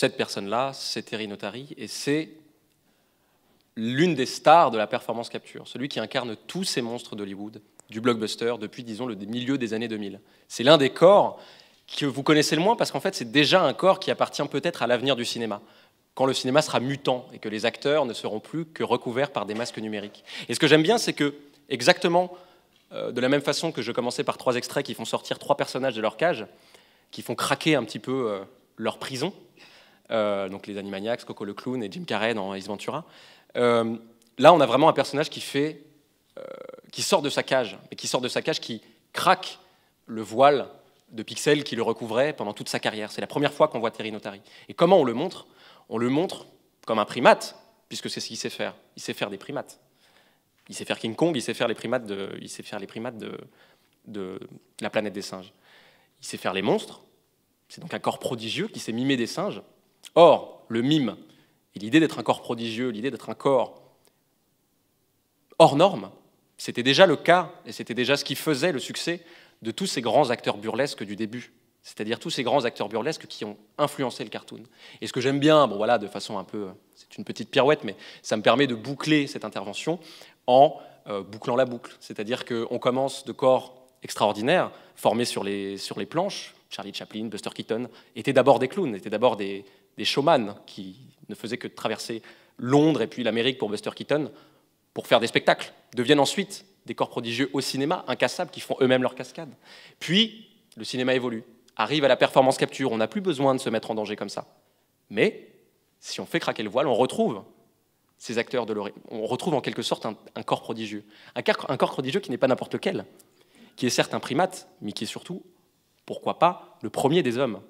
cette personne-là, c'est Terry Notary, et c'est l'une des stars de la performance capture, celui qui incarne tous ces monstres d'Hollywood, du blockbuster, depuis, disons, le milieu des années 2000. C'est l'un des corps que vous connaissez le moins, parce qu'en fait, c'est déjà un corps qui appartient peut-être à l'avenir du cinéma, quand le cinéma sera mutant, et que les acteurs ne seront plus que recouverts par des masques numériques. Et ce que j'aime bien, c'est que, exactement de la même façon que je commençais par 3 extraits qui font sortir 3 personnages de leur cage, qui font craquer un petit peu leur prison, donc les Animaniacs, Coco le clown et Jim Carrey dans Ace Ventura. Là, on a vraiment un personnage qui sort de sa cage, et qui sort de sa cage, qui craque le voile de pixels qui le recouvrait pendant toute sa carrière. C'est la première fois qu'on voit Terry Notary. Et comment on le montre? On le montre comme un primate, puisque c'est ce qu'il sait faire. Il sait faire des primates. Il sait faire King Kong, il sait faire les primates de la planète des singes. Il sait faire les monstres. C'est donc un corps prodigieux qui sait mimer des singes. Or, le mime, et l'idée d'être un corps prodigieux, l'idée d'être un corps hors norme, c'était déjà le cas, et c'était déjà ce qui faisait le succès de tous ces grands acteurs burlesques du début. C'est-à-dire tous ces grands acteurs burlesques qui ont influencé le cartoon. Et ce que j'aime bien, bon voilà, de façon un peu, c'est une petite pirouette, mais ça me permet de boucler cette intervention en bouclant la boucle. C'est-à-dire qu'on commence de corps extraordinaires, formés sur les planches. Charlie Chaplin, Buster Keaton étaient d'abord des clowns, étaient d'abord des showman qui ne faisaient que traverser Londres et puis l'Amérique pour Buster Keaton pour faire des spectacles, deviennent ensuite des corps prodigieux au cinéma, incassables, qui font eux-mêmes leurs cascades. Puis, le cinéma évolue, arrive à la performance capture, on n'a plus besoin de se mettre en danger comme ça. Mais, si on fait craquer le voile, on retrouve ces acteurs de l'origine, on retrouve en quelque sorte un corps prodigieux. Un corps prodigieux qui n'est pas n'importe lequel, qui est certes un primate, mais qui est surtout, pourquoi pas, le premier des hommes.